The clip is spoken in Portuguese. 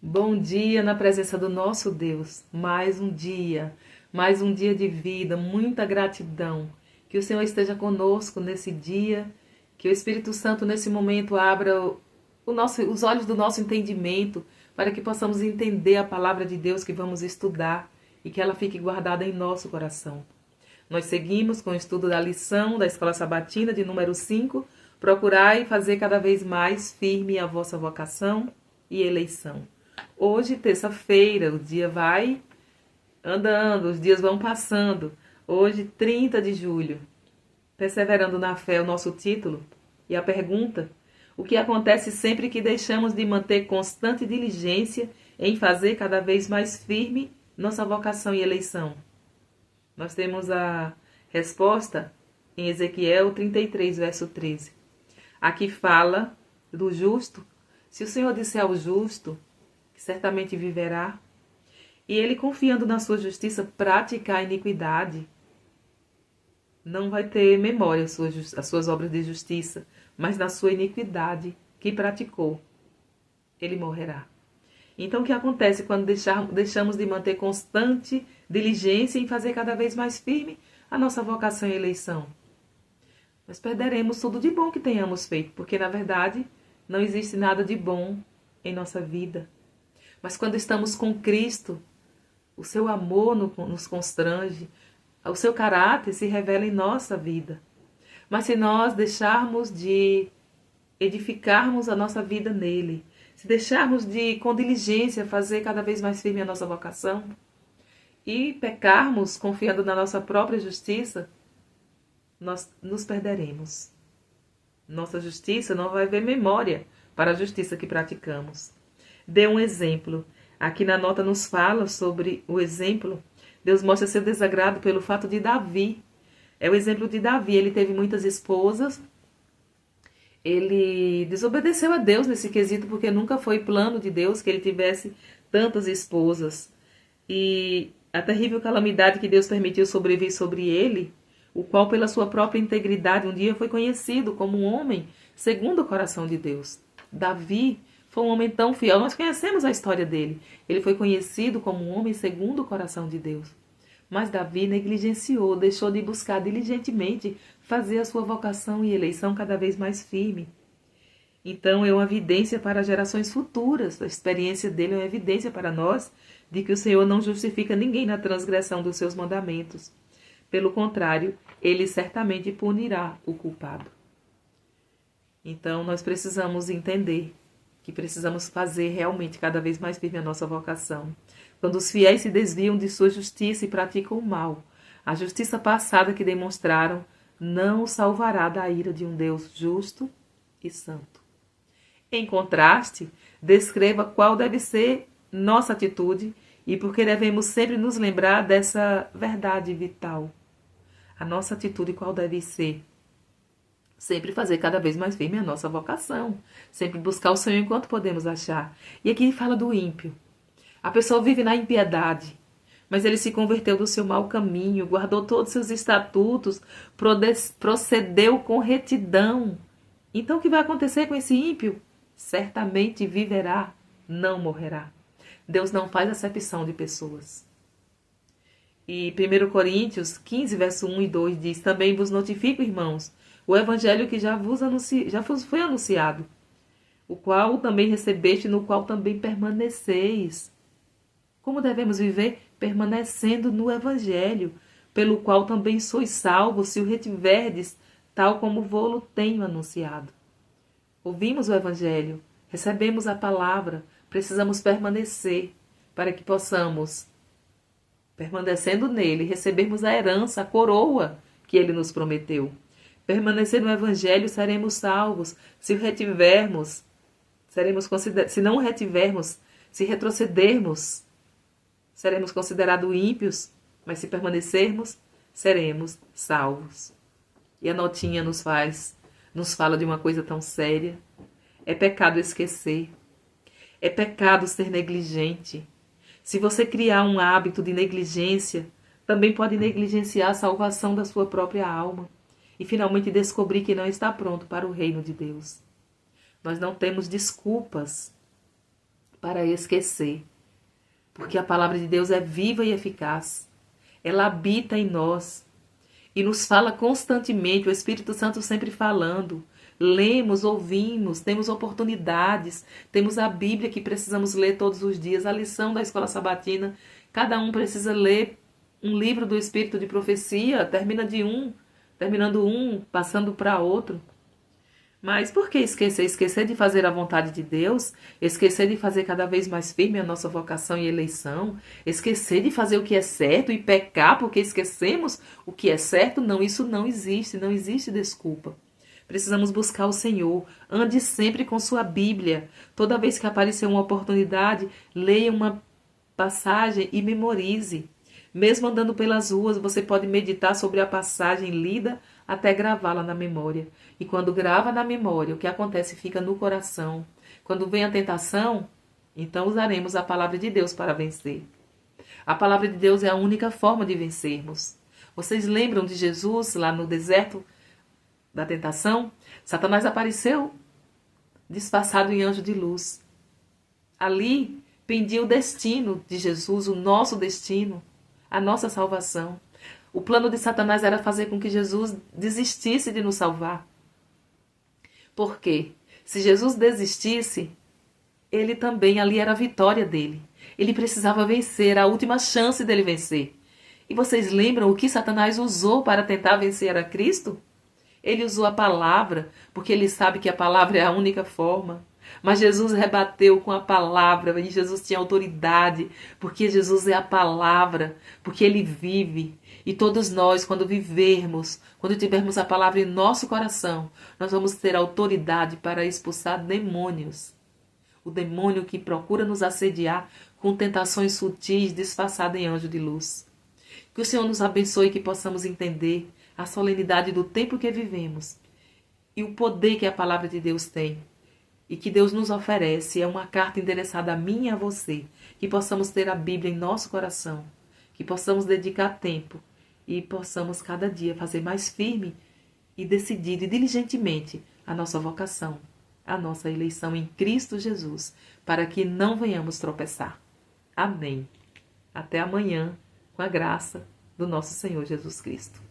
Bom dia na presença do nosso Deus. Mais um dia de vida, muita gratidão. Que o Senhor esteja conosco nesse dia, que o Espírito Santo nesse momento abra os olhos do nosso entendimento para que possamos entender a palavra de Deus que vamos estudar e que ela fique guardada em nosso coração. Nós seguimos com o estudo da lição da Escola Sabatina de número 5. Procurai fazer cada vez mais firme a vossa vocação e eleição. Hoje, terça-feira, o dia vai andando, os dias vão passando. Hoje, 30 de julho. Perseverando na fé, o nosso título. E a pergunta: o que acontece sempre que deixamos de manter constante diligência em fazer cada vez mais firme nossa vocação e eleição? Nós temos a resposta em Ezequiel 33, verso 13. Aqui fala do justo. Se o Senhor disser ao justo que certamente viverá, e ele, confiando na sua justiça, praticar a iniquidade, não vai ter memória as suas obras de justiça, mas na sua iniquidade que praticou, ele morrerá. Então, o que acontece quando deixamos de manter constante diligência em fazer cada vez mais firme a nossa vocação e eleição? Nós perderemos tudo de bom que tenhamos feito, porque, na verdade, não existe nada de bom em nossa vida. Mas quando estamos com Cristo, o seu amor nos constrange, o seu caráter se revela em nossa vida. Mas se nós deixarmos de edificarmos a nossa vida nele, se deixarmos de, com diligência, fazer cada vez mais firme a nossa vocação e pecarmos confiando na nossa própria justiça, nós nos perderemos. Nossa justiça não vai haver memória para a justiça que praticamos. Dê um exemplo. Aqui na nota nos fala sobre o exemplo. Deus mostra seu desagrado pelo fato de Davi. É o exemplo de Davi. Ele teve muitas esposas. Ele desobedeceu a Deus nesse quesito, porque nunca foi plano de Deus que ele tivesse tantas esposas. E a terrível calamidade que Deus permitiu sobreviver sobre ele, o qual pela sua própria integridade um dia foi conhecido como um homem segundo o coração de Deus. Davi foi um homem tão fiel, nós conhecemos a história dele. Ele foi conhecido como um homem segundo o coração de Deus. Mas Davi negligenciou, deixou de buscar diligentemente fazer a sua vocação e eleição cada vez mais firme. Então é uma evidência para gerações futuras, a experiência dele é uma evidência para nós de que o Senhor não justifica ninguém na transgressão dos seus mandamentos. Pelo contrário, ele certamente punirá o culpado. Então nós precisamos entender que precisamos fazer realmente cada vez mais firme a nossa vocação. Quando os fiéis se desviam de sua justiça e praticam o mal, a justiça passada que demonstraram não os salvará da ira de um Deus justo e santo. Em contraste, descreva qual deve ser nossa atitude e por que devemos sempre nos lembrar dessa verdade vital. A nossa atitude qual deve ser? Sempre fazer cada vez mais firme a nossa vocação. Sempre buscar o Senhor enquanto podemos achar. E aqui fala do ímpio. A pessoa vive na impiedade, mas ele se converteu do seu mau caminho, guardou todos os seus estatutos, procedeu com retidão. Então o que vai acontecer com esse ímpio? Certamente viverá, não morrerá. Deus não faz acepção de pessoas. E 1 Coríntios 15, verso 1 e 2 diz: também vos notifico, irmãos, o evangelho que já vos foi anunciado, o qual também recebeste, no qual também permaneceis. Como devemos viver? Permanecendo no evangelho, pelo qual também sois salvos, se o retiverdes, tal como vô-lo tenho anunciado. Ouvimos o evangelho, recebemos a palavra, precisamos permanecer para que possamos, permanecendo nele, recebermos a herança, a coroa que ele nos prometeu. Permanecer no evangelho, seremos salvos. Se o retivermos, se não o retivermos, se retrocedermos, seremos considerados ímpios, mas se permanecermos, seremos salvos. E a notinha nos fala de uma coisa tão séria. É pecado esquecer. É pecado ser negligente. Se você criar um hábito de negligência, também pode negligenciar a salvação da sua própria alma e finalmente descobrir que não está pronto para o reino de Deus. Nós não temos desculpas para esquecer. Porque a palavra de Deus é viva e eficaz. Ela habita em nós e nos fala constantemente, o Espírito Santo sempre falando. Lemos, ouvimos, temos oportunidades, temos a Bíblia que precisamos ler todos os dias, a lição da escola sabatina. Cada um precisa ler um livro do Espírito de profecia, terminando um, passando para outro. Mas por que esquecer? Esquecer de fazer a vontade de Deus, esquecer de fazer cada vez mais firme a nossa vocação e eleição, esquecer de fazer o que é certo e pecar porque esquecemos o que é certo? Não, isso não existe desculpa. Precisamos buscar o Senhor, ande sempre com sua Bíblia. Toda vez que aparecer uma oportunidade, leia uma passagem e memorize. Mesmo andando pelas ruas, você pode meditar sobre a passagem lida até gravá-la na memória. E quando grava na memória, o que acontece fica no coração. Quando vem a tentação, então usaremos a palavra de Deus para vencer. A palavra de Deus é a única forma de vencermos. Vocês lembram de Jesus lá no deserto da tentação? Satanás apareceu disfarçado em anjo de luz. Ali pendia o destino de Jesus, o nosso destino, a nossa salvação. O plano de Satanás era fazer com que Jesus desistisse de nos salvar. Por quê? Se Jesus desistisse, ele também, ali era a vitória dele. Ele precisava vencer, a última chance dele vencer. E vocês lembram o que Satanás usou para tentar vencer a Cristo? Ele usou a palavra, porque ele sabe que a palavra é a única forma. Mas Jesus rebateu com a palavra, e Jesus tinha autoridade, porque Jesus é a palavra, porque ele vive. E todos nós, quando vivermos, quando tivermos a palavra em nosso coração, nós vamos ter autoridade para expulsar demônios. O demônio que procura nos assediar com tentações sutis, disfarçadas em anjo de luz. Que o Senhor nos abençoe e que possamos entender a solenidade do tempo que vivemos e o poder que a palavra de Deus tem. E que Deus nos oferece é uma carta endereçada a mim e a você. Que possamos ter a Bíblia em nosso coração. Que possamos dedicar tempo e possamos cada dia fazer mais firme e decidido e diligentemente a nossa vocação, a nossa eleição em Cristo Jesus, para que não venhamos tropeçar. Amém. Até amanhã, com a graça do nosso Senhor Jesus Cristo.